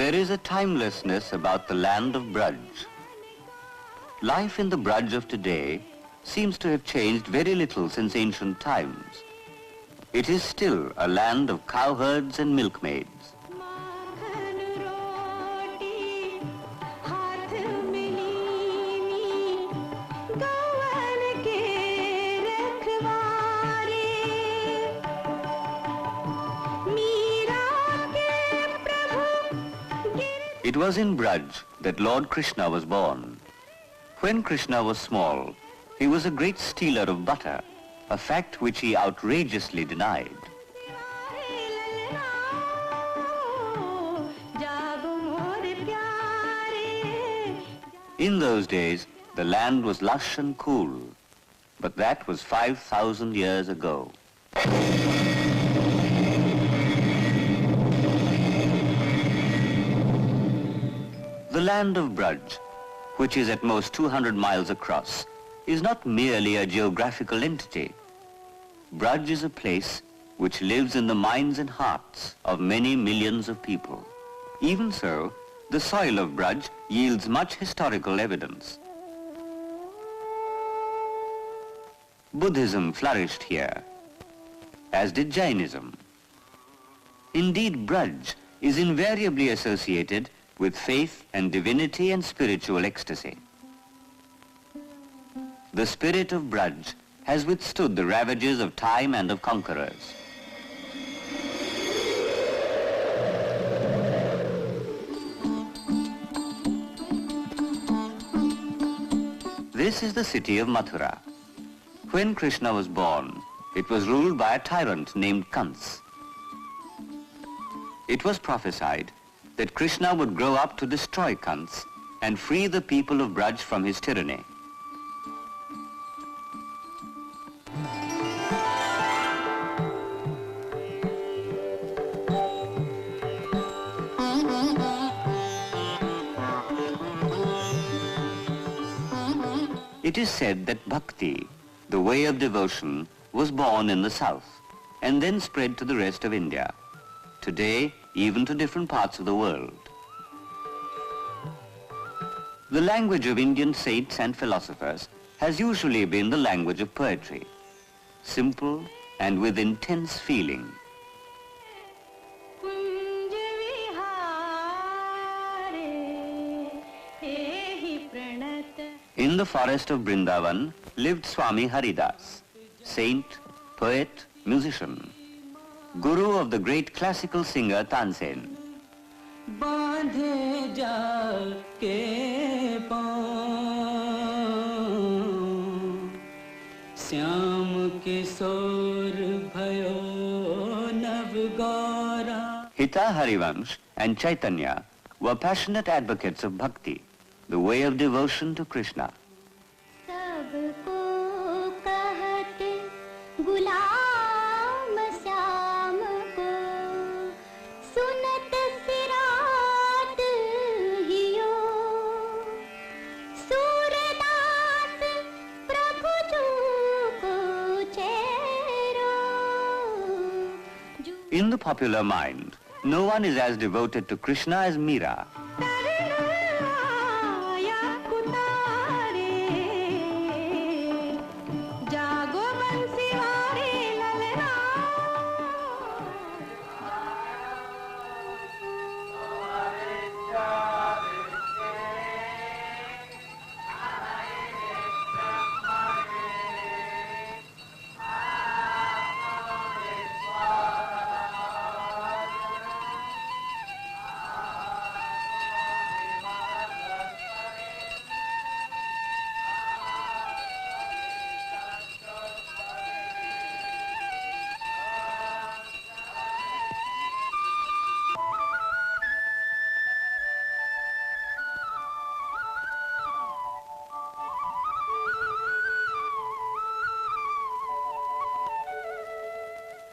There is a timelessness about the land of Braj. Life in the Braj of today seems to have changed very little since ancient times. It is still a land of cowherds and milkmaids. It was in Braj that Lord Krishna was born. When Krishna was small, he was a great stealer of butter, a fact which he outrageously denied. In those days, the land was lush and cool, but that was 5,000 years ago. The land of Braj, which is at most 200 miles across, is not merely a geographical entity. Braj is a place which lives in the minds and hearts of many millions of people. Even so, the soil of Braj yields much historical evidence. Buddhism flourished here, as did Jainism. Indeed, Braj is invariably associated with faith and divinity and spiritual ecstasy. The spirit of Braj has withstood the ravages of time and of conquerors. This is the city of Mathura. When Krishna was born, it was ruled by a tyrant named Kans. It was prophesied that Krishna would grow up to destroy Kans and free the people of Braj from his tyranny. It is said that bhakti, the way of devotion, was born in the south and then spread to the rest of India. Today, even to different parts of the world. The language of Indian saints and philosophers has usually been the language of poetry, simple and with intense feeling. In the forest of Vrindavan lived Swami Haridas, saint, poet, musician, guru of the great classical singer Tansen. Hita Harivansh and Chaitanya were passionate advocates of bhakti, the way of devotion to Krishna. In the popular mind, no one is as devoted to Krishna as Meera.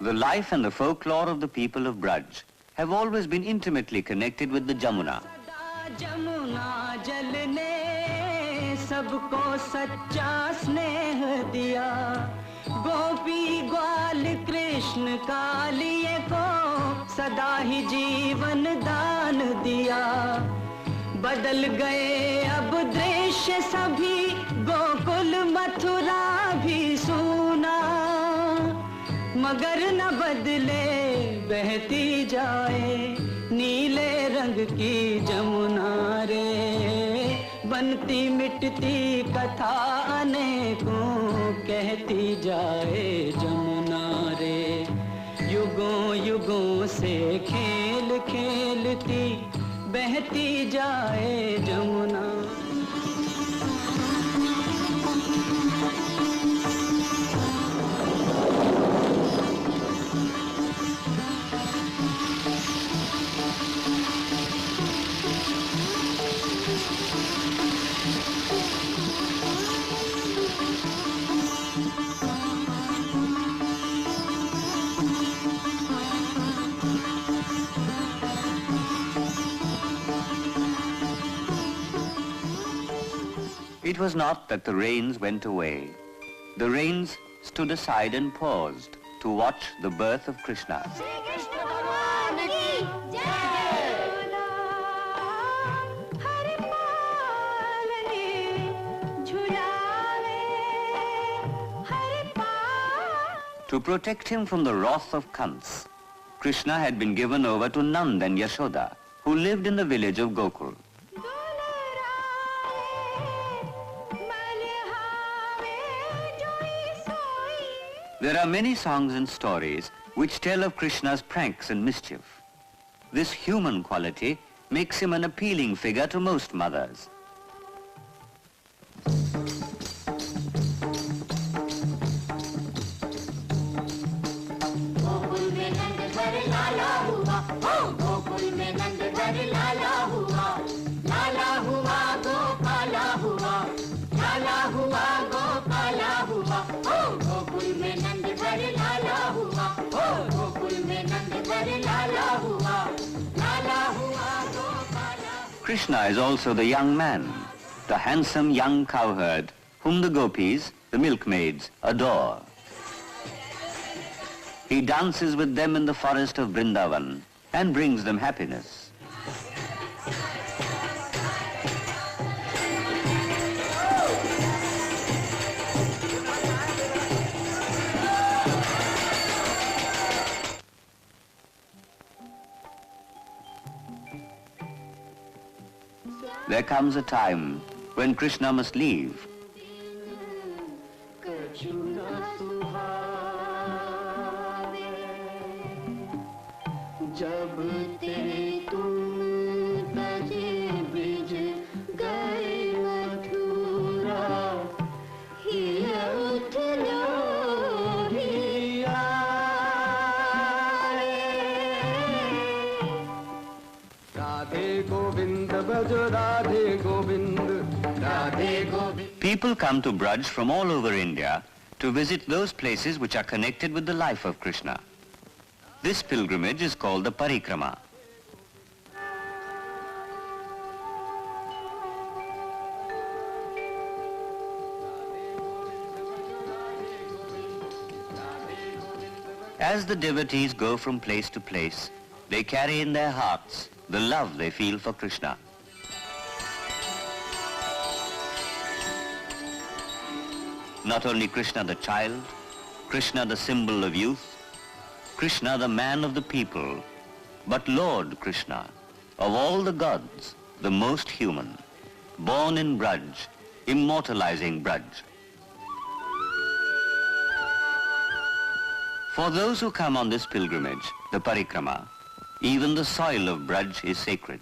The life and the folklore of the people of Braj have always been intimately connected with the Jamuna. सदा ही जीवन दान दिया। बदल गए अब दृश्य सभी, गोकुल मथुरा भी सूना। मगर न बदले बहती जाए नीले रंग की जमुना रे। बनती मिटती कथा अनेकों कहती जाए जमुना रे। युगों युगों से खेल खेलती बहती जाए Jamuna. It was not that the rains went away. The rains stood aside and paused to watch the birth of Krishna. To protect him from the wrath of Kans, Krishna had been given over to Nand and Yashoda, who lived in the village of Gokul. There are many songs and stories which tell of Krishna's pranks and mischief. This human quality makes him an appealing figure to most mothers. Krishna is also the young man, the handsome young cowherd whom the gopis, the milkmaids, adore. He dances with them in the forest of Vrindavan and brings them happiness. There comes a time when Krishna must leave. People come to Braj from all over India to visit those places which are connected with the life of Krishna. This pilgrimage is called the Parikrama. As the devotees go from place to place, they carry in their hearts the love they feel for Krishna. Not only Krishna the child, Krishna the symbol of youth, Krishna the man of the people, but Lord Krishna, of all the gods, the most human, born in Braj, immortalizing Braj. For those who come on this pilgrimage, the Parikrama, even the soil of Braj is sacred.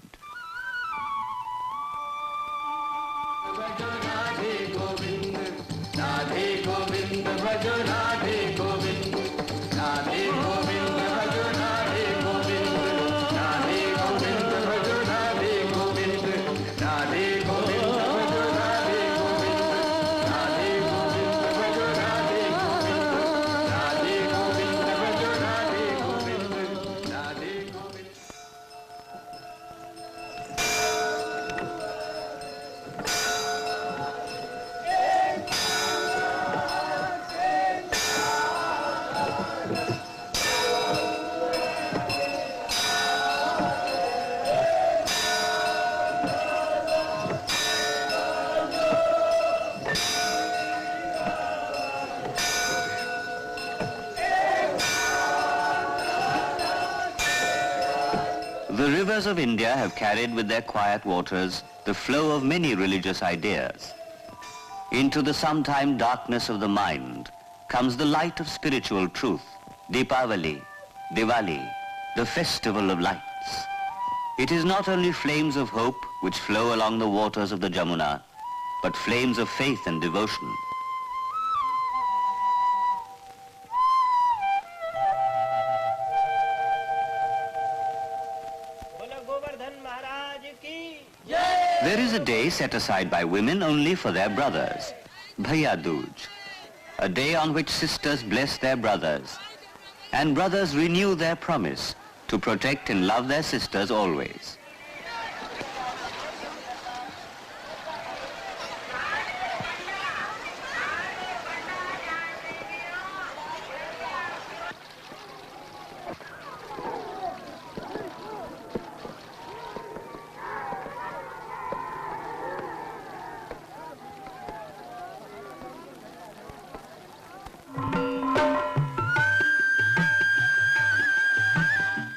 The rivers of India have carried with their quiet waters the flow of many religious ideas. Into the sometime darkness of the mind comes the light of spiritual truth, Deepavali, Diwali, the festival of lights. It is not only flames of hope which flow along the waters of the Jamuna, but flames of faith and devotion. There is a day set aside by women only for their brothers, Bhaiya Dooj, a day on which sisters bless their brothers, and brothers renew their promise to protect and love their sisters always.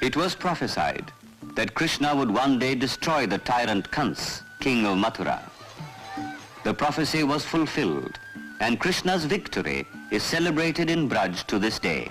It was prophesied that Krishna would one day destroy the tyrant Kans, king of Mathura. The prophecy was fulfilled, and Krishna's victory is celebrated in Braj to this day.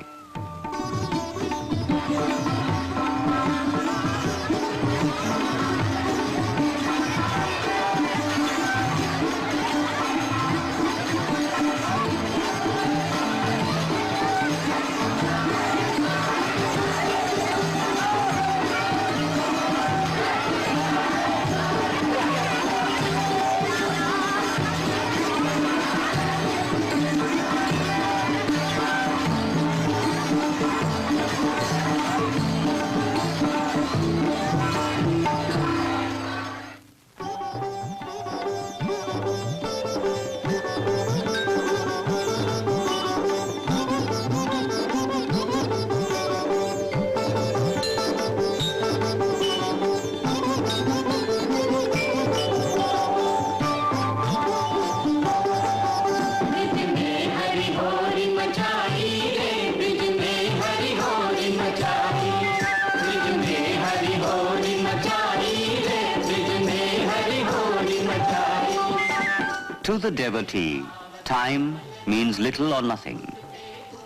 To the devotee, time means little or nothing.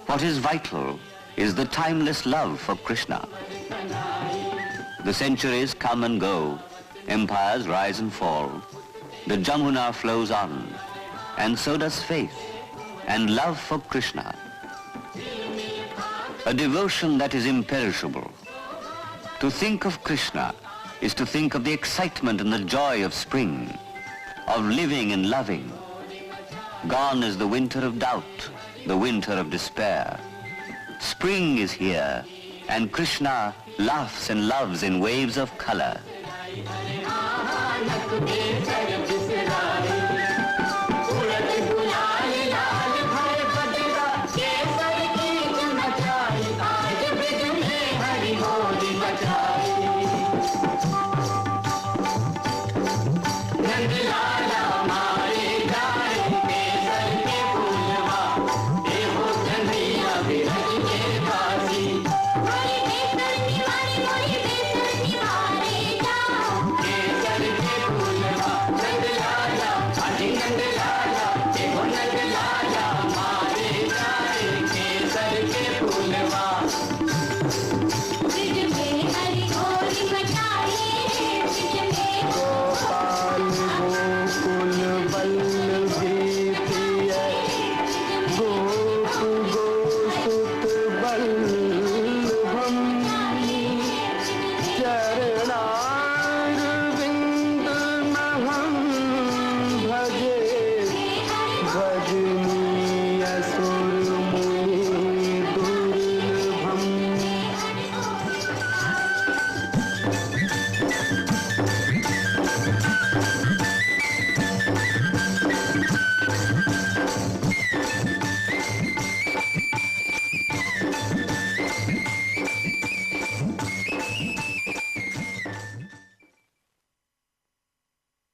What is vital is the timeless love for Krishna. The centuries come and go, empires rise and fall, the Jamuna flows on, and so does faith and love for Krishna. A devotion that is imperishable. To think of Krishna is to think of the excitement and the joy of spring, of living and loving. Gone is the winter of doubt, the winter of despair. Spring is here, and Krishna laughs and loves in waves of color.